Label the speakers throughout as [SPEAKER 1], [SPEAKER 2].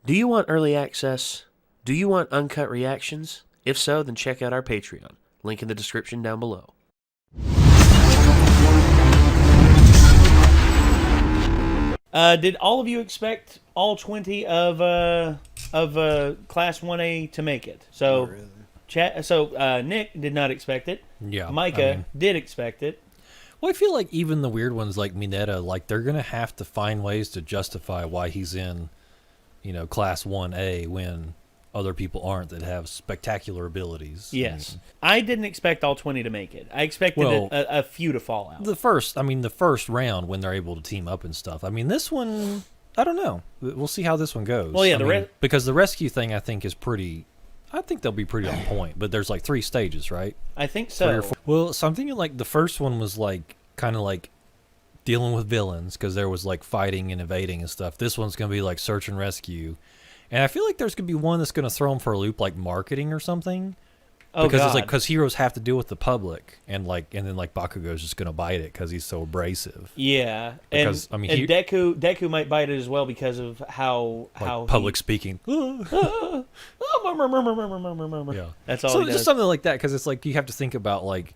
[SPEAKER 1] Do you want early access? Do you want uncut reactions? If so, then check out our Patreon. Link in the description down below. Did all of you expect all 20 of Class 1A to make it? So,
[SPEAKER 2] Not really.
[SPEAKER 1] Nick did not expect it.
[SPEAKER 3] Yeah,
[SPEAKER 1] Micah did expect it.
[SPEAKER 3] Well, I feel like even the weird ones like Mineta, like they're gonna have to find ways to justify why he's in, Class 1A when other people aren't that have spectacular abilities.
[SPEAKER 1] Yes. I didn't expect all 20 to make it. I expected a few to fall out.
[SPEAKER 3] The first round when they're able to team up and stuff. I mean, this one, I don't know. We'll see how this one goes.
[SPEAKER 1] Well, yeah,
[SPEAKER 3] because the rescue thing I think is pretty. I think they'll be pretty on point. But there's like 3 stages, right?
[SPEAKER 1] I think so.
[SPEAKER 3] Well, so I'm thinking like the first one was like kind of like dealing with villains because there was like fighting and evading and stuff. This one's gonna be like search and rescue. And I feel like there's going to be one that's going to throw them for a loop, like marketing or something.
[SPEAKER 1] Oh,
[SPEAKER 3] because
[SPEAKER 1] God.
[SPEAKER 3] it's like, because heroes have to deal with the public, and then Bakugo's just going to bite it because he's so abrasive.
[SPEAKER 1] Yeah,
[SPEAKER 3] because
[SPEAKER 1] and Deku might bite it as well because of how
[SPEAKER 3] public speaking.
[SPEAKER 1] Yeah, that's all.
[SPEAKER 3] So
[SPEAKER 1] he does.
[SPEAKER 3] just something like that, because it's like you have to think about like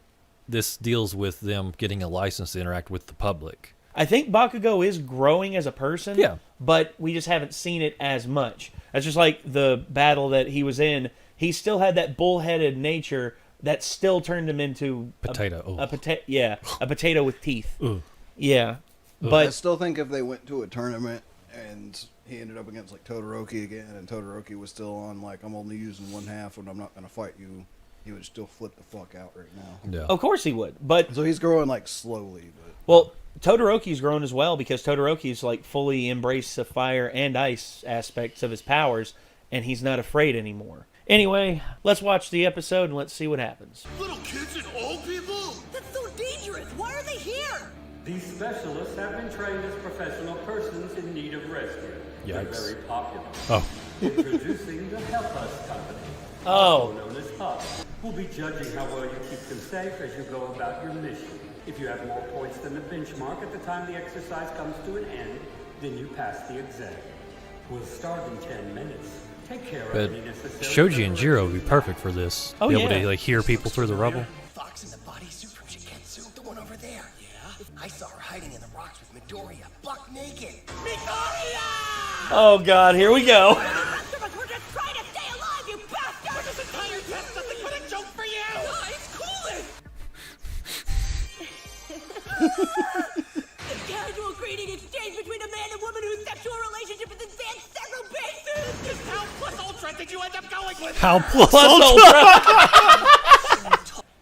[SPEAKER 3] this deals with them getting a license to interact with the public.
[SPEAKER 1] I think Bakugo is growing as a person.
[SPEAKER 3] Yeah.
[SPEAKER 1] But we just haven't seen it as much. That's just like the battle that he was in. He still had that bullheaded nature that still turned him into
[SPEAKER 3] potato.
[SPEAKER 1] A potato with teeth.
[SPEAKER 3] Ugh.
[SPEAKER 1] Yeah.
[SPEAKER 3] Ugh.
[SPEAKER 1] But
[SPEAKER 2] I still think if they went to a tournament and he ended up against like Todoroki again, and Todoroki was still on like, I'm only using one half and I'm not going to fight you, he would still flip the fuck out right now.
[SPEAKER 3] Yeah.
[SPEAKER 1] Of course he would. But
[SPEAKER 2] so he's growing like slowly. But
[SPEAKER 1] well, Todoroki's grown as well because Todoroki's like fully embraced the fire and ice aspects of his powers, and he's not afraid anymore. Anyway, let's watch the episode and let's see what happens.
[SPEAKER 4] Little kids and old people?
[SPEAKER 5] That's so dangerous. Why are they here?
[SPEAKER 6] These specialists have been trained as professional persons in need of rescue. They're
[SPEAKER 3] Yikes.
[SPEAKER 6] very popular.
[SPEAKER 3] Oh.
[SPEAKER 6] Introducing the Help Us Company.
[SPEAKER 1] Oh.
[SPEAKER 6] Also known as HUB. We'll be judging how well you keep them safe as you go about your mission. If you have more points than the benchmark at the time the exercise comes to an end, then you pass the exam. We'll start in 10 minutes. Take care
[SPEAKER 3] But
[SPEAKER 6] of any necessary...
[SPEAKER 3] Shoji and Jiro would be perfect for this.
[SPEAKER 1] Oh,
[SPEAKER 3] be able
[SPEAKER 1] yeah.
[SPEAKER 3] to like hear people through the rubble.
[SPEAKER 5] Fox in the bodysuit from Shiketsu, the one over there. Yeah? I saw her hiding in the rocks with Midoriya, buck naked. Midoriya!
[SPEAKER 1] Oh God, here we go.
[SPEAKER 5] We're just trying to stay alive, you bastard!
[SPEAKER 4] This entire test nothing but a joke for you!
[SPEAKER 5] It's coolest! A casual greeting exchange between a man and woman whose sexual relationship is advanced several bases!
[SPEAKER 4] Just how plus ultra did you end up going with?
[SPEAKER 3] How plus ultra?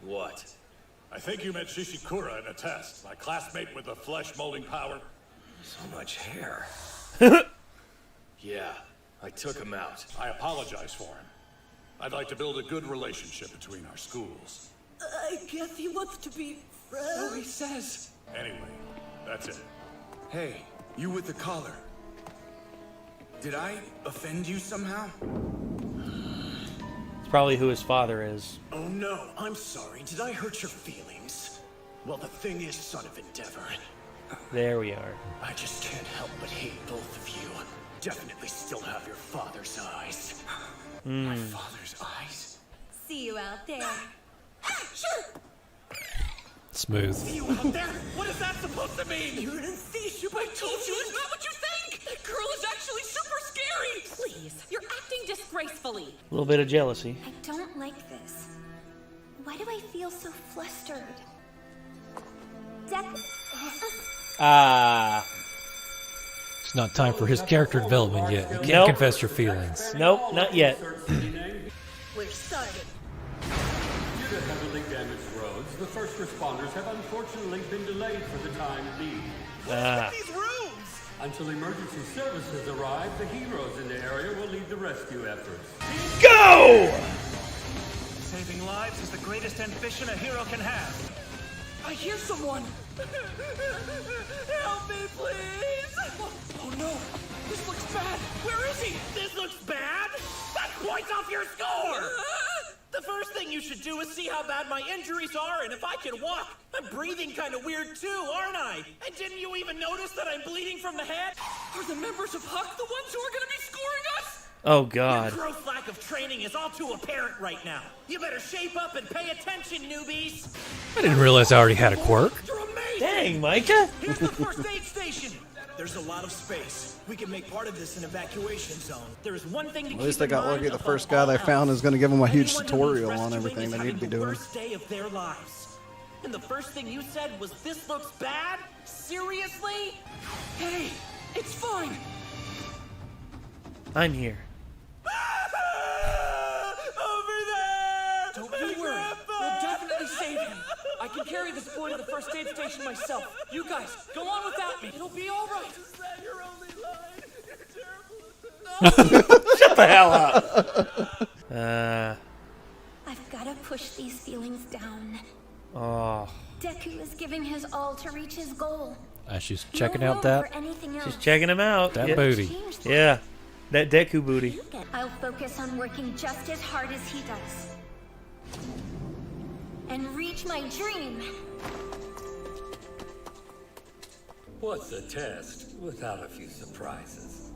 [SPEAKER 4] What? I think you met Shishikura in a test, my classmate with the flesh-molding power.
[SPEAKER 7] So much hair. Yeah, I took him out.
[SPEAKER 4] I apologize for him. I'd like to build a good relationship between our schools.
[SPEAKER 5] I guess he wants to be friends.
[SPEAKER 7] So he says.
[SPEAKER 4] Anyway, that's it.
[SPEAKER 7] Hey, you with the collar. Did I offend you somehow?
[SPEAKER 1] It's probably who his father is.
[SPEAKER 4] Oh no, I'm sorry. Did I hurt your feelings? Well, the thing is, son of Endeavor,
[SPEAKER 1] There we are.
[SPEAKER 4] I just can't help but hate both of you. Definitely still have your father's eyes. My father's eyes?
[SPEAKER 5] See you out there. Sure!
[SPEAKER 3] Smooth.
[SPEAKER 4] See you out there? What is that supposed to mean?
[SPEAKER 5] You're an insatiable. I told you, it's not what you think! That girl is actually super scary!
[SPEAKER 8] Please, you're acting disgracefully.
[SPEAKER 1] A little bit of jealousy.
[SPEAKER 9] I don't like this. Why do I feel so flustered?
[SPEAKER 1] Ah.
[SPEAKER 3] It's not time for his character development yet. You can't confess your feelings.
[SPEAKER 1] Nope, not yet.
[SPEAKER 5] We're starting.
[SPEAKER 6] Due to heavily damaged roads, the first responders have unfortunately been delayed for the time being.
[SPEAKER 4] These rooms!
[SPEAKER 6] Until emergency services arrive, the heroes in the area will lead the rescue efforts.
[SPEAKER 1] Go!
[SPEAKER 4] Saving lives is the greatest ambition a hero can have.
[SPEAKER 5] I hear someone! Help me, please!
[SPEAKER 4] Oh no! This looks bad! Where is he? This looks bad? That's points off your score! The first thing you should do is see how bad my injuries are and if I can walk. I'm breathing kind of weird too, aren't I? And didn't you even notice that I'm bleeding from the head?
[SPEAKER 5] Are the members of Huck the ones who are gonna be scoring us?
[SPEAKER 1] Oh, God.
[SPEAKER 4] Your gross lack of training is all too apparent right now. You better shape up and pay attention, newbies.
[SPEAKER 3] I didn't realize I already had a quirk.
[SPEAKER 4] You're amazing.
[SPEAKER 1] Dang, Micah.
[SPEAKER 4] Here's the first aid station. There's a lot of space. We can make part of this an evacuation zone. There is one thing to
[SPEAKER 2] At least
[SPEAKER 4] keep
[SPEAKER 2] they
[SPEAKER 4] in
[SPEAKER 2] got
[SPEAKER 4] mind
[SPEAKER 2] lucky. The
[SPEAKER 4] above
[SPEAKER 2] first guy they
[SPEAKER 4] all
[SPEAKER 2] found
[SPEAKER 4] else.
[SPEAKER 2] is going to give them a huge
[SPEAKER 4] Anyone who
[SPEAKER 2] tutorial
[SPEAKER 4] needs
[SPEAKER 2] on
[SPEAKER 4] rescuing
[SPEAKER 2] everything
[SPEAKER 4] is
[SPEAKER 2] they
[SPEAKER 4] having
[SPEAKER 2] need to be
[SPEAKER 4] the
[SPEAKER 2] doing.
[SPEAKER 4] worst day of their lives. And the first thing you said was, "This looks bad." Seriously? Hey, it's fine.
[SPEAKER 1] I'm here.
[SPEAKER 4] Over there!
[SPEAKER 10] Don't you worry. We'll definitely save him. I can carry this boy to the first aid station myself. You guys, go on without me. It'll be all right.
[SPEAKER 4] Is that your only line? You're terrible.
[SPEAKER 1] Shut the hell up.
[SPEAKER 9] I've got to push these feelings down.
[SPEAKER 1] Oh.
[SPEAKER 9] Deku is giving his all to reach his goal.
[SPEAKER 3] She's
[SPEAKER 9] No
[SPEAKER 3] checking
[SPEAKER 9] room
[SPEAKER 3] out that
[SPEAKER 9] for anything else.
[SPEAKER 1] She's checking him out.
[SPEAKER 3] that
[SPEAKER 1] Yeah.
[SPEAKER 3] booty.
[SPEAKER 9] Change that.
[SPEAKER 1] Yeah. That Deku booty.
[SPEAKER 9] I'll focus on working just as hard as he does. And reach my dream.
[SPEAKER 6] What's a test without a few surprises?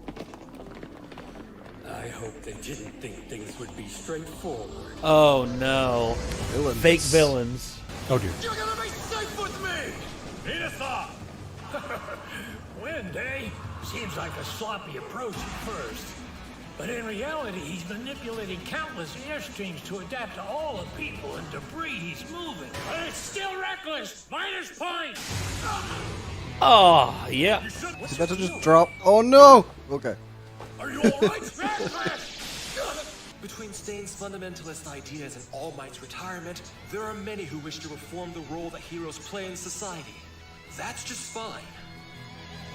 [SPEAKER 6] I hope they didn't think things would be straightforward.
[SPEAKER 1] Oh, no.
[SPEAKER 2] Villains.
[SPEAKER 1] Fake villains.
[SPEAKER 3] Oh dear.
[SPEAKER 4] You're gonna be safe with me! Need a thought. Wind, eh? Seems like a sloppy approach at first. But in reality, he's manipulating countless airstreams to adapt to all the people and debris he's moving. But it's still reckless! Minus points!
[SPEAKER 1] Oh, yeah.
[SPEAKER 2] He's about to just drop. Oh no! Okay.
[SPEAKER 4] Are you alright?
[SPEAKER 5] Between Stain's fundamentalist ideas and All Might's retirement, there are many who wish to reform the role that heroes play in society. That's just fine.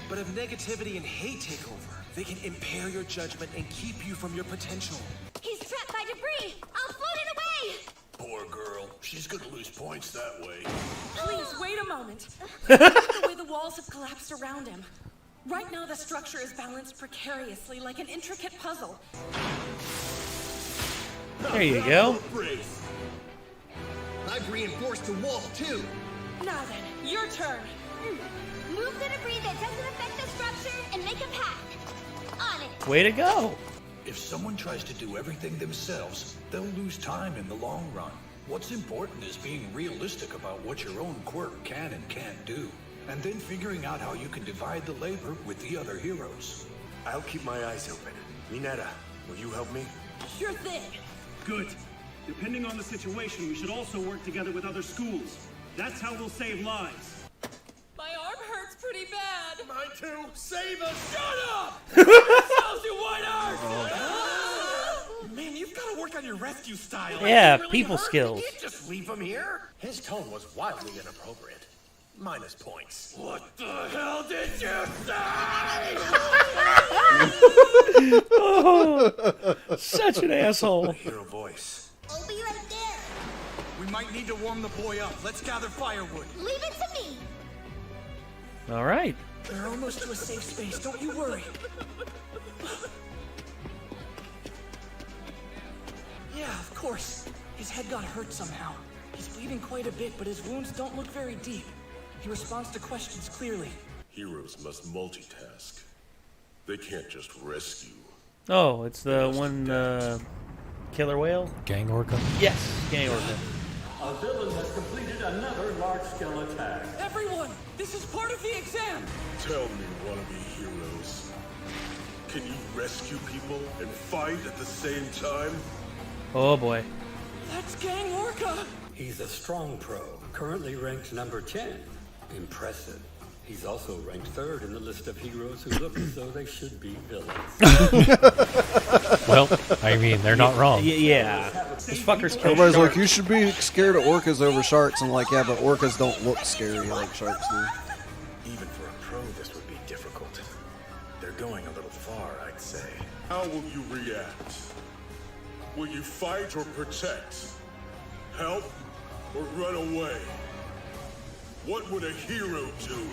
[SPEAKER 5] But if negativity and hate take over, they can impair your judgment and keep you from your potential.
[SPEAKER 9] He's trapped by debris. I'll float it away.
[SPEAKER 4] Poor girl. She's gonna lose points that way.
[SPEAKER 8] Please, wait a moment. Look at the way the walls have collapsed around him. Right now, the structure is balanced precariously like an intricate puzzle.
[SPEAKER 1] There you go.
[SPEAKER 5] I've reinforced the wall too.
[SPEAKER 8] Now then, your turn.
[SPEAKER 9] Move the debris that doesn't affect the structure and make a path. On it.
[SPEAKER 1] Way to go.
[SPEAKER 4] If someone tries to do everything themselves, they'll lose time in the long run. What's important is being realistic about what your own quirk can and can't do, and then figuring out how you can divide the labor with the other heroes.
[SPEAKER 5] I'll keep my eyes open. Mineta, will you help me?
[SPEAKER 8] Sure thing.
[SPEAKER 6] Good. Depending on the situation, we should also work together with other schools. That's how we'll save lives.
[SPEAKER 8] My arm hurts pretty bad.
[SPEAKER 4] Mine too. Save us! Shut up! Tells you white arse! Man, you've got to work on your rescue style.
[SPEAKER 1] Yeah,
[SPEAKER 4] Really
[SPEAKER 1] people
[SPEAKER 4] hurt?
[SPEAKER 1] skills.
[SPEAKER 4] You can't just leave him here. His tone was wildly inappropriate. Minus points. What the hell did you say?
[SPEAKER 1] Such an asshole.
[SPEAKER 4] Hero voice.
[SPEAKER 9] I'll be right there.
[SPEAKER 5] We might need to warm the boy up. Let's gather firewood.
[SPEAKER 9] Leave it to me.
[SPEAKER 1] All right.
[SPEAKER 10] We're almost to a safe space. Don't you worry. Yeah, of course. His head got hurt somehow. He's bleeding quite a bit, but his wounds don't look very deep. He responds to questions clearly.
[SPEAKER 11] Heroes must multitask. They can't just rescue.
[SPEAKER 1] Oh, it's the one killer whale?
[SPEAKER 3] Gang Orca.
[SPEAKER 1] Yes, Gang Orca.
[SPEAKER 6] A villain has completed another large-scale attack.
[SPEAKER 10] Everyone, this is part of the exam.
[SPEAKER 11] Tell me, wannabe heroes. Can you rescue people and fight at the same time?
[SPEAKER 1] Oh boy.
[SPEAKER 10] That's Gang Orca.
[SPEAKER 6] He's a strong pro, currently ranked number 10. Impressive. He's also ranked 3rd in the list of heroes who look as though they should be villains.
[SPEAKER 3] Well, I mean, they're not wrong.
[SPEAKER 1] Yeah. This fucker's killed
[SPEAKER 2] Everybody's like,
[SPEAKER 1] sharks.
[SPEAKER 2] you should be scared of orcas over sharks. I'm like, yeah, but orcas don't look scary like sharks do.
[SPEAKER 5] Even for a pro, this would be difficult. They're going a little far, I'd say.
[SPEAKER 11] How will you react? Will you fight or protect? Help or run away? What would a hero do?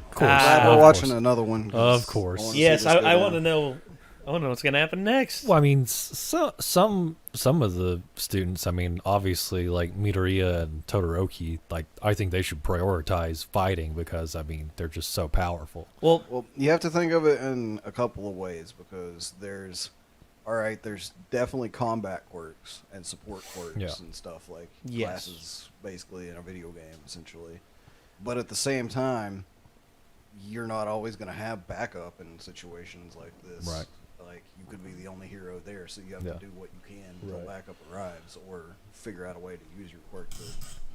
[SPEAKER 3] Of course.
[SPEAKER 2] Glad
[SPEAKER 3] of
[SPEAKER 2] we're watching
[SPEAKER 3] course.
[SPEAKER 2] another one.
[SPEAKER 3] Of course.
[SPEAKER 2] I wanna see
[SPEAKER 1] Yes,
[SPEAKER 2] this go
[SPEAKER 1] I want to
[SPEAKER 2] down.
[SPEAKER 1] know I don't know what's gonna happen next.
[SPEAKER 3] Well, I mean, some of the students, I mean, obviously, like Midoriya and Todoroki, like I think they should prioritize fighting because I mean they're just so powerful.
[SPEAKER 2] Well, you have to think of it in a couple of ways because there's definitely combat quirks and support quirks and stuff like classes basically in a video game essentially. But at the same time, you're not always going to have backup in situations like this.
[SPEAKER 3] Right.
[SPEAKER 2] Like, you could be the only hero there, so you have to do what you can until backup arrives, or figure out a way to use your quirk to...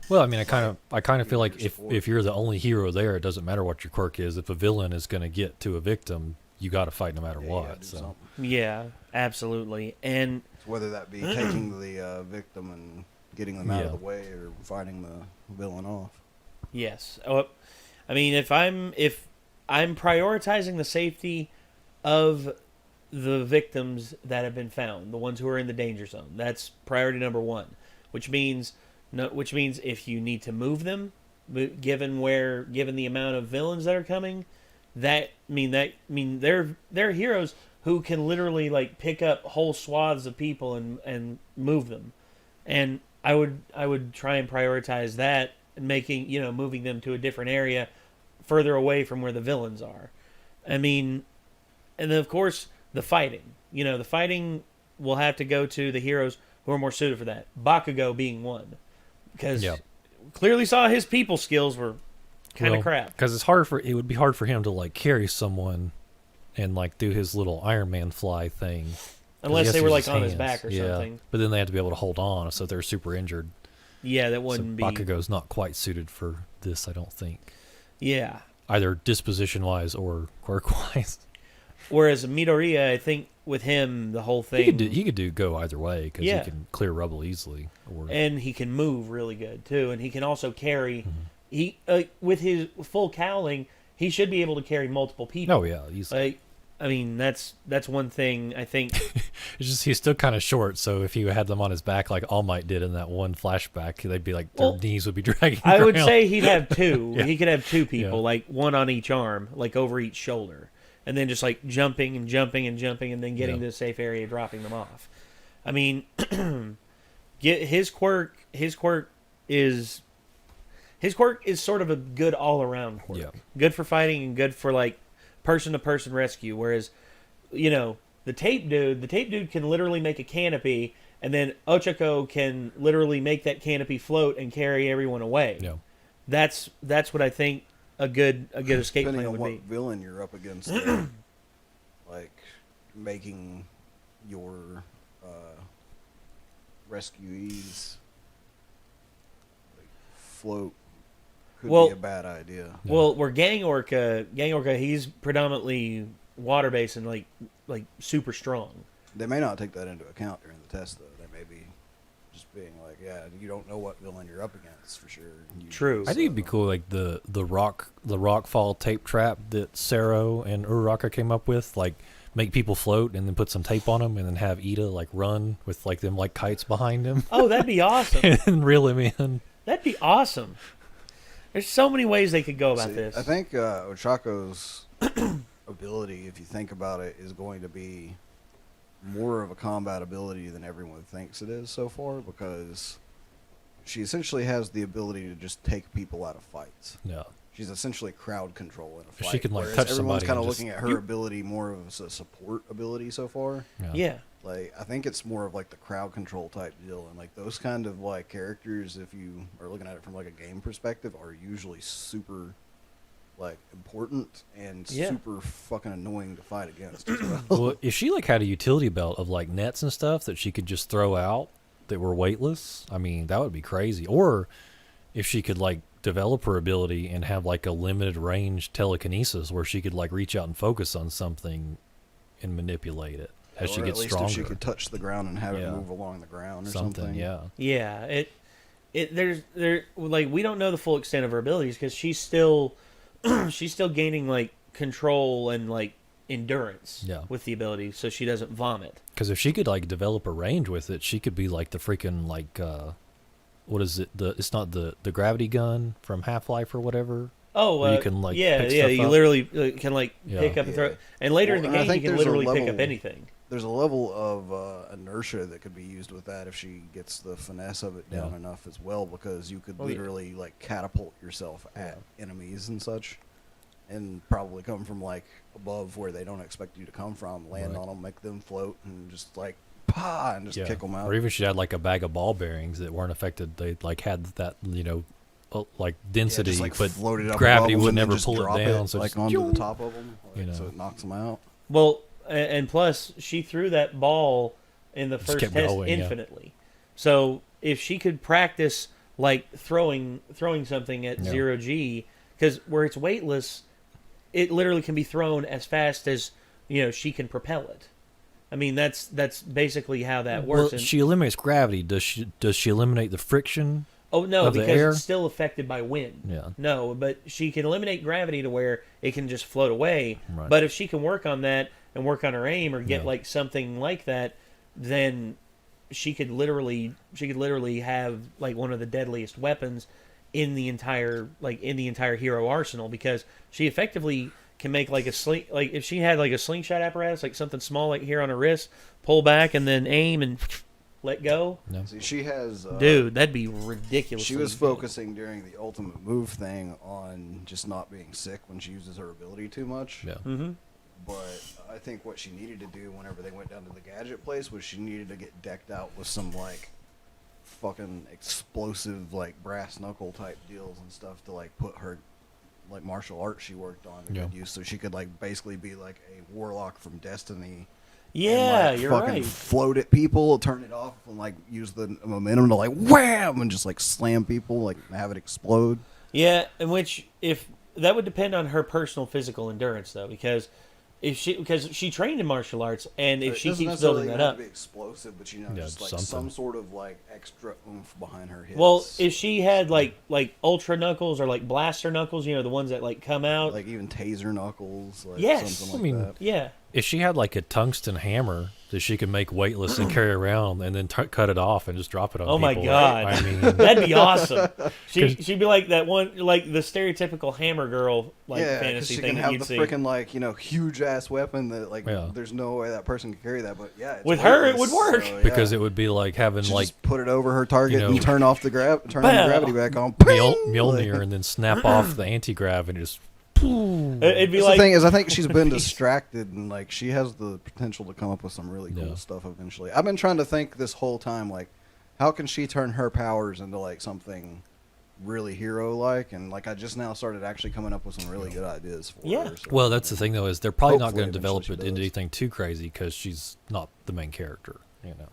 [SPEAKER 3] Well, I mean, I kind of feel like if you're the only hero there, it doesn't matter what your quirk is. If a villain is going to get to a victim, you got to fight no matter what. So
[SPEAKER 1] yeah, absolutely. And
[SPEAKER 2] whether that be taking the victim and getting them out of the way, or fighting the villain off.
[SPEAKER 1] Yes. I mean, if I'm prioritizing the safety of the victims that have been found, the ones who are in the danger zone, that's priority number one. Which means if you need to move them, given the amount of villains that are coming, they're heroes who can literally like pick up whole swaths of people and move them, and I would try and prioritize that, moving them to a different area further away from where the villains are. I mean, and then of course the fighting. The fighting will have to go to the heroes who are more suited for that. Bakugo being one, because clearly saw his people skills were kind of crap.
[SPEAKER 3] Because it would be hard for him to like carry someone and like do his little Iron Man fly thing.
[SPEAKER 1] Unless they were like on his back or something.
[SPEAKER 3] But then they have to be able to hold on, so they're super injured.
[SPEAKER 1] Yeah, that wouldn't be.
[SPEAKER 3] Bakugo's not quite suited for this, I don't think.
[SPEAKER 1] Yeah.
[SPEAKER 3] Either disposition wise or quirk wise.
[SPEAKER 1] Whereas Midoriya, I think with him, the whole thing...
[SPEAKER 3] He could go either way, because he can clear rubble easily.
[SPEAKER 1] And he can move really good, too. And he can also carry... with his full cowling, he should be able to carry multiple people.
[SPEAKER 3] Oh, yeah, easily.
[SPEAKER 1] I mean, that's one thing, I think...
[SPEAKER 3] It's just he's still kind of short, so if you had them on his back like All Might did in that one flashback, they'd be like, their knees would be dragging
[SPEAKER 1] I would
[SPEAKER 3] around.
[SPEAKER 1] say he'd have two. He could have two people, like one on each arm, like over each shoulder. And then just like jumping and jumping and jumping, and then getting to a safe area, dropping them off. I mean, his quirk is sort of a good all around quirk. Yeah. Good for fighting and good for like person to person rescue. Whereas, the tape dude can literally make a canopy, and then Ochako can literally make that canopy float and carry everyone away.
[SPEAKER 3] Yeah.
[SPEAKER 1] That's what I think a good escape
[SPEAKER 2] Depending
[SPEAKER 1] plan
[SPEAKER 2] on
[SPEAKER 1] would
[SPEAKER 2] what
[SPEAKER 1] be.
[SPEAKER 2] villain you're up against, like making your rescuees like, float could be a bad idea.
[SPEAKER 1] Well, where Gang Orca, he's predominantly water based and like super strong.
[SPEAKER 2] They may not take that into account during the test, though. They may be just being like, you don't know what villain you're up against for sure.
[SPEAKER 1] True.
[SPEAKER 3] I think it'd be cool, like the rockfall tape trap that Sero and Uraraka came up with, like make people float and then put some tape on them and then have Ida like run with like them like kites behind him.
[SPEAKER 1] Oh, that'd be awesome.
[SPEAKER 3] And reel him in.
[SPEAKER 1] That'd be awesome. There's so many ways they could go about this.
[SPEAKER 2] I think Ochako's ability, if you think about it, is going to be more of a combat ability than everyone thinks it is so far, because she essentially has the ability to just take people out of fights.
[SPEAKER 3] Yeah.
[SPEAKER 2] She's essentially crowd control in a fight.
[SPEAKER 3] She can like
[SPEAKER 2] whereas
[SPEAKER 3] touch
[SPEAKER 2] everyone's
[SPEAKER 3] somebody.
[SPEAKER 2] kind of looking at her ability more of a support ability so far.
[SPEAKER 1] Yeah.
[SPEAKER 2] Like, I think it's more of like the crowd control type deal, and like those kind of like characters, if you are looking at it from like a game perspective, are usually super like important and super fucking annoying to fight against as well.
[SPEAKER 3] Well, if she like had a utility belt of like nets and stuff that she could just throw out that were weightless, I mean, that would be crazy. Or if she could like develop her ability and have like a limited range telekinesis where she could like reach out and focus on something and manipulate it as she gets stronger.
[SPEAKER 2] If she could touch the ground and have it move along the ground or something.
[SPEAKER 1] Yeah. There's like, we don't know the full extent of her abilities because she's still gaining like control and like endurance with the ability, so she doesn't vomit.
[SPEAKER 3] Because if she could like develop a range with it, she could be like the freaking like what is it? It's not the gravity gun from Half-Life or whatever.
[SPEAKER 1] Oh,
[SPEAKER 3] where you can like
[SPEAKER 1] yeah,
[SPEAKER 3] pick
[SPEAKER 1] yeah.
[SPEAKER 3] stuff
[SPEAKER 1] You
[SPEAKER 3] up.
[SPEAKER 1] literally can like pick up and throw.
[SPEAKER 2] Yeah.
[SPEAKER 1] And later
[SPEAKER 2] Well,
[SPEAKER 1] in the
[SPEAKER 2] and I
[SPEAKER 1] game, you
[SPEAKER 2] think
[SPEAKER 1] can
[SPEAKER 2] there's a
[SPEAKER 1] literally pick up
[SPEAKER 2] level-
[SPEAKER 1] anything.
[SPEAKER 2] There's a level of inertia that could be used with that if she gets the finesse of it down enough as well, because you could literally like catapult yourself at enemies and such, and probably come from like above where they don't expect you to come from, land on them, make them float, and just like and just kick them out.
[SPEAKER 3] Or even she had like a bag of ball bearings that weren't affected. They like had that like density,
[SPEAKER 2] just, like,
[SPEAKER 3] but
[SPEAKER 2] floated up
[SPEAKER 3] gravity
[SPEAKER 2] above
[SPEAKER 3] would
[SPEAKER 2] them and
[SPEAKER 3] never
[SPEAKER 2] just
[SPEAKER 3] pull it
[SPEAKER 2] drop
[SPEAKER 3] down. So
[SPEAKER 2] like
[SPEAKER 3] just,
[SPEAKER 2] onto the top of them, so it knocks them out.
[SPEAKER 1] Well, and plus she threw that ball in the first
[SPEAKER 3] kept
[SPEAKER 1] test
[SPEAKER 3] going,
[SPEAKER 1] infinitely. So if she could practice like throwing something at 0G, because where it's weightless, it literally can be thrown as fast as she can propel it. I mean, that's basically how that works.
[SPEAKER 3] Well, she eliminates gravity. Does she eliminate the friction?
[SPEAKER 1] Oh no,
[SPEAKER 3] of the
[SPEAKER 1] because
[SPEAKER 3] air?
[SPEAKER 1] it's still affected by wind.
[SPEAKER 3] Yeah.
[SPEAKER 1] No, but she can eliminate gravity to where it can just float away.
[SPEAKER 3] Right.
[SPEAKER 1] But if she can work on that and work on her aim or get like something like that, then she could literally have like one of the deadliest weapons in the entire hero arsenal, because she effectively can make like if she had like a slingshot apparatus, like something small like here on her wrist, pull back and then aim and let go.
[SPEAKER 3] No.
[SPEAKER 2] See, she has
[SPEAKER 1] dude, that'd be ridiculous.
[SPEAKER 2] She was focusing during the ultimate move thing on just not being sick when she uses her ability too much.
[SPEAKER 3] Yeah.
[SPEAKER 1] Mm-hmm.
[SPEAKER 2] But I think what she needed to do whenever they went down to the gadget place was she needed to get decked out with some like fucking explosive like brass knuckle type deals and stuff to like put her like martial arts she worked on to good use, so she could like basically be like a warlock from Destiny.
[SPEAKER 1] Yeah,
[SPEAKER 2] and, like,
[SPEAKER 1] you're
[SPEAKER 2] fucking
[SPEAKER 1] right.
[SPEAKER 2] Float at people, turn it off, and like use the momentum to like wham and just like slam people, like have it explode.
[SPEAKER 1] Yeah, if that would depend on her personal physical endurance though, because she trained in martial arts, and if she keeps building that up,
[SPEAKER 2] be explosive, but just like
[SPEAKER 3] something.
[SPEAKER 2] some sort of like extra oomph behind her hits.
[SPEAKER 1] well, if she had like ultra knuckles or like blaster knuckles, the ones that like come out,
[SPEAKER 2] like even taser knuckles, like
[SPEAKER 1] yes,
[SPEAKER 2] something like that.
[SPEAKER 1] yeah.
[SPEAKER 3] If she had like a tungsten hammer that she could make weightless and carry around, and then cut it off and just drop it on
[SPEAKER 1] Oh
[SPEAKER 3] people,
[SPEAKER 1] my god,
[SPEAKER 3] I mean,
[SPEAKER 1] that'd be awesome. She'd be like that one, like the stereotypical hammer girl, like fantasy
[SPEAKER 2] she
[SPEAKER 1] thing
[SPEAKER 2] can
[SPEAKER 1] that
[SPEAKER 2] have
[SPEAKER 1] you'd
[SPEAKER 2] the
[SPEAKER 1] see.
[SPEAKER 2] freaking like huge ass weapon that like there's no way that person can carry that, but it's
[SPEAKER 1] With her, it
[SPEAKER 2] weightless,
[SPEAKER 1] would work.
[SPEAKER 2] so,
[SPEAKER 3] because it would be like having
[SPEAKER 2] She
[SPEAKER 3] like
[SPEAKER 2] just put it over her target
[SPEAKER 3] you know,
[SPEAKER 2] and turn off the turn the
[SPEAKER 1] Bam.
[SPEAKER 2] gravity back on.
[SPEAKER 3] Mjolnir, and then snap off the anti-grav and just.
[SPEAKER 1] It'd be
[SPEAKER 2] That's
[SPEAKER 1] like
[SPEAKER 2] the thing is, I think she's been distracted, and like she has the potential to come up with some really cool stuff eventually. I've been trying to think this whole time, like, how can she turn her powers into like something really hero-like? And like, I just now started actually coming up with some really good ideas for her. So,
[SPEAKER 3] Well, that's the thing though, is they're probably not
[SPEAKER 2] hopefully
[SPEAKER 3] going to develop
[SPEAKER 2] eventually
[SPEAKER 3] it
[SPEAKER 2] she
[SPEAKER 3] into
[SPEAKER 2] does.
[SPEAKER 3] anything too crazy because she's not the main character.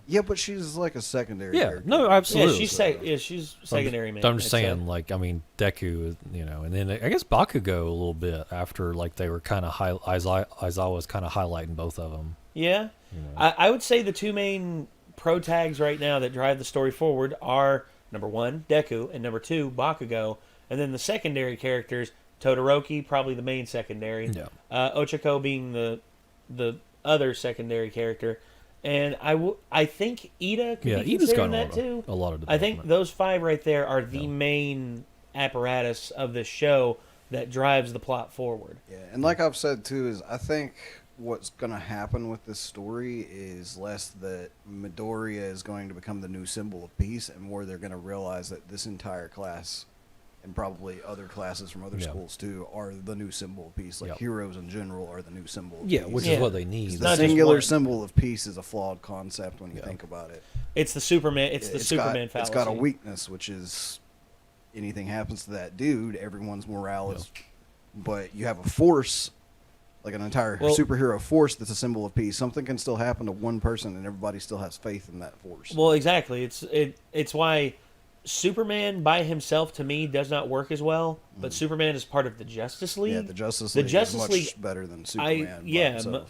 [SPEAKER 2] Yeah, but she's like a secondary.
[SPEAKER 3] Yeah,
[SPEAKER 2] character.
[SPEAKER 3] no, absolutely.
[SPEAKER 1] Yeah, she's secondary. Man.
[SPEAKER 3] I'm just
[SPEAKER 1] I'd say.
[SPEAKER 3] saying, like, I mean, Deku, and then I guess Bakugo a little bit after, like, they were kind of Aizawa was kind of highlighting both of them.
[SPEAKER 1] Yeah, I would say the two main pro tags right now that drive the story forward are number one, Deku, and number two, Bakugo, and then the secondary characters, Todoroki, probably the main secondary, Ochako being the other secondary character. And I think Ida could be
[SPEAKER 3] Ida's
[SPEAKER 1] considering
[SPEAKER 3] got
[SPEAKER 1] that too.
[SPEAKER 3] a lot of
[SPEAKER 1] I think those five right there are the main apparatus of the show that drives the plot forward.
[SPEAKER 2] Yeah, and like I've said too, is I think what's going to happen with this story is less that Midoriya is going to become the new symbol of peace, and more they're going to realize that this entire class, and probably other classes from other schools too, are the new symbol of peace. Like heroes in general are the new symbol of peace.
[SPEAKER 3] Which is what they need.
[SPEAKER 2] The singular symbol of peace is a flawed concept when you think about it.
[SPEAKER 1] It's the Superman. It's the Superman fallacy.
[SPEAKER 2] It's got a weakness, which is anything happens to that dude, everyone's morale is. But you have a force, like an entire superhero force that's a symbol of peace. Something can still happen to one person, and everybody still has faith in that force.
[SPEAKER 1] Well, exactly. It's why Superman by himself to me does not work as well. But Superman is part of the Justice League.
[SPEAKER 2] Yeah, the Justice League is much better than Superman.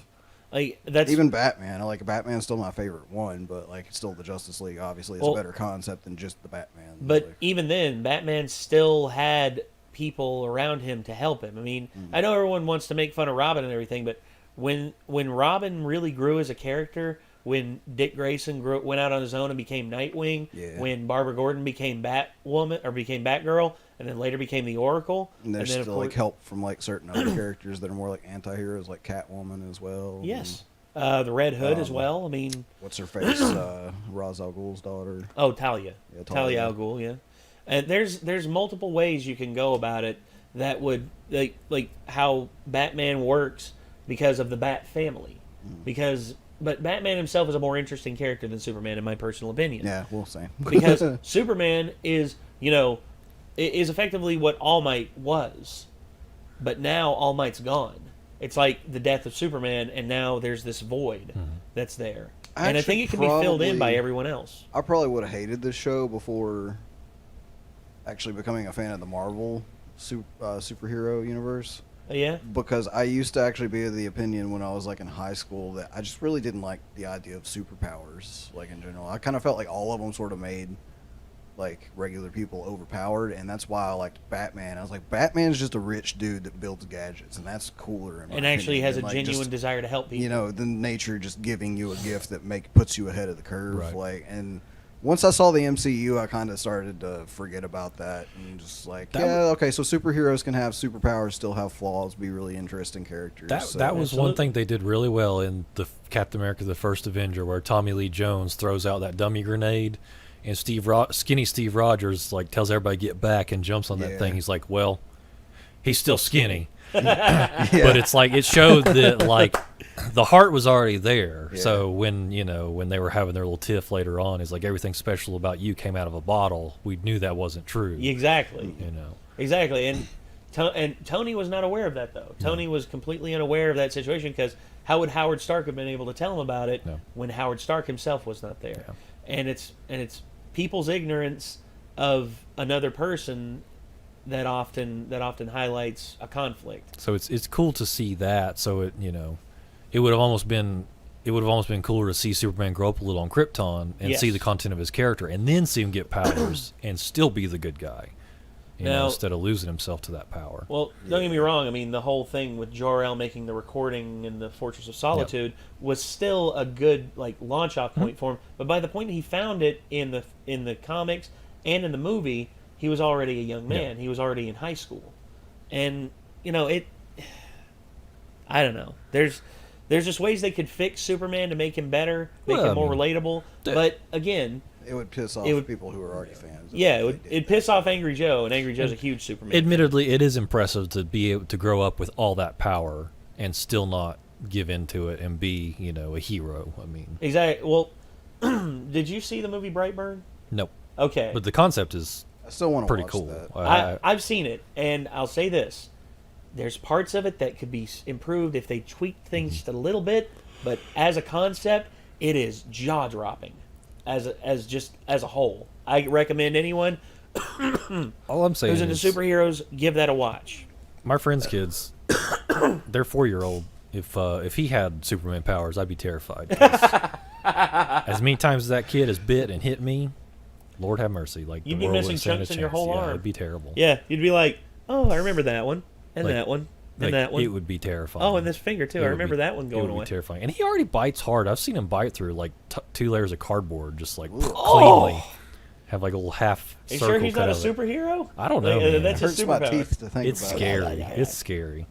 [SPEAKER 1] Like that's
[SPEAKER 2] even Batman. I like Batman's still my favorite one, but like still the Justice League obviously is a better concept than just the Batman.
[SPEAKER 1] But even then, Batman still had people around him to help him. I mean, I know everyone wants to make fun of Robin and everything, but when Robin really grew as a character, when Dick Grayson went out on his own and became Nightwing, when Barbara Gordon became Batwoman or became Batgirl, and then later became the Oracle.
[SPEAKER 2] And there's
[SPEAKER 1] then, of
[SPEAKER 2] still
[SPEAKER 1] course,
[SPEAKER 2] like help from like certain other characters that are more like anti-heroes, like Catwoman as well.
[SPEAKER 1] Yes. The Red Hood as well. I mean,
[SPEAKER 2] what's her face? Ra's al Ghul's daughter.
[SPEAKER 1] Oh, Talia.
[SPEAKER 2] Yeah,
[SPEAKER 1] Talia al Ghul. Yeah. And there's multiple ways you can go about it that would like how Batman works because of the Bat family. But Batman himself is a more interesting character than Superman, in my personal opinion.
[SPEAKER 2] Yeah, we'll say.
[SPEAKER 1] Because Superman is is effectively what All Might was, but now All Might's gone. It's like the death of Superman, and now there's this void that's there. And I think it can be filled in by everyone else.
[SPEAKER 2] I probably would have hated this show before actually becoming a fan of the Marvel superhero universe.
[SPEAKER 1] Yeah?
[SPEAKER 2] Because I used to actually be of the opinion when I was like in high school that I just really didn't like the idea of superpowers, like in general. I kind of felt like all of them sort of made like regular people overpowered, and that's why I liked Batman. I was like, Batman's just a rich dude that builds gadgets, and that's cooler. In my
[SPEAKER 1] and actually
[SPEAKER 2] opinion,
[SPEAKER 1] has a
[SPEAKER 2] like,
[SPEAKER 1] genuine
[SPEAKER 2] just,
[SPEAKER 1] desire to help people.
[SPEAKER 2] than nature just giving you a gift that puts you ahead of the curve.
[SPEAKER 3] Right.
[SPEAKER 2] Like, and once I saw the MCU, I kind of started to forget about that and just like, okay, so superheroes can have superpowers, still have flaws, be really interesting characters.
[SPEAKER 3] That was one thing they did really well in the Captain America: The First Avenger, where Tommy Lee Jones throws out that dummy grenade. And skinny Steve Rogers like tells everybody get back and jumps on that thing. He's like, well, he's still skinny, but it's like it showed that like the heart was already there. Yeah. So when they were having their little tiff later on, it's like everything special about you came out of a bottle. We knew that wasn't true.
[SPEAKER 1] Exactly. Exactly. And Tony was not aware of that though. Tony was completely unaware of that situation because how would Howard Stark have been able to tell him about it when Howard Stark himself was not there? Yeah. And it's people's ignorance of another person that often highlights a conflict.
[SPEAKER 3] So it's cool to see that. So it would have almost been cooler to see Superman grow up a little on Krypton and see the content of his character, and then see him get powers and still be the good guy. Instead of losing himself to that power.
[SPEAKER 1] Well, don't get me wrong. I mean, the whole thing with Jor-El making the recording in the Fortress of Solitude was still a good launch-off point for him. But by the point he found it in the comics and in the movie, he was already a young man. He was already in high school, and I don't know. There's just ways they could fix Superman to make him better, make him more relatable. But again.
[SPEAKER 2] It would piss off people who are already fans.
[SPEAKER 1] Yeah, it'd piss off Angry Joe, and Angry Joe's a huge Superman
[SPEAKER 3] Admittedly, it is impressive to be able to grow up with all that power and still not give into it and be, a hero. I mean,
[SPEAKER 1] exactly. Well, did you see the movie Brightburn?
[SPEAKER 3] Nope.
[SPEAKER 1] Okay.
[SPEAKER 3] But the concept is
[SPEAKER 2] I still want to
[SPEAKER 3] pretty
[SPEAKER 2] watch
[SPEAKER 3] cool.
[SPEAKER 2] That.
[SPEAKER 1] I've seen it, and I'll say this: there's parts of it that could be improved if they tweaked things just a little bit. But as a concept, it is jaw-dropping. As a whole, I recommend anyone
[SPEAKER 3] all I'm saying
[SPEAKER 1] who's into superheroes give that a watch.
[SPEAKER 3] My friend's kids, their 4-year-old. If he had Superman powers, I'd be terrified. As many times as that kid has bit and hit me, Lord have mercy. Like
[SPEAKER 1] you'd be missing chunks in your whole arm.
[SPEAKER 3] It'd be terrible.
[SPEAKER 1] Yeah, you'd be like, oh, I remember that one and that one. And that one.
[SPEAKER 3] It would be terrifying.
[SPEAKER 1] Oh, and this finger too. I remember that one going away.
[SPEAKER 3] It would be terrifying. And he already bites hard. I've seen him bite through 2 layers of cardboard, just cleanly. Have a little half circle.
[SPEAKER 1] Are you sure he's not a superhero?
[SPEAKER 3] I don't know.
[SPEAKER 1] That's his superpower.
[SPEAKER 2] My teeth to think
[SPEAKER 3] it's
[SPEAKER 2] about.
[SPEAKER 3] scary. It's scary.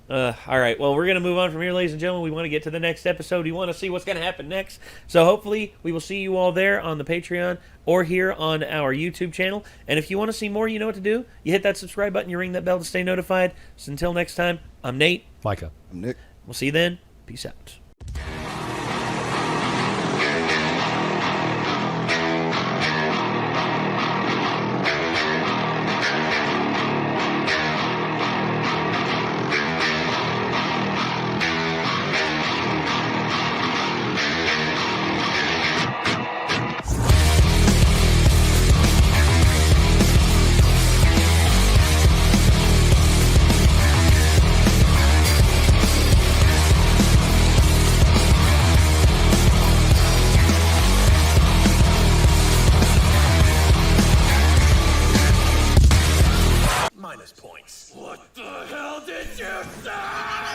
[SPEAKER 1] All right. Well, we're going to move on from here, ladies and gentlemen. We want to get to the next episode. We want to see what's going to happen next. So hopefully we will see you all there on the Patreon or here on our YouTube channel. And if you want to see more, you know what to do. You hit that subscribe button. You ring that bell to stay notified. So until next time, I'm Nate.
[SPEAKER 3] Micah.
[SPEAKER 2] I'm Nick.
[SPEAKER 1] We'll see you then. Peace out.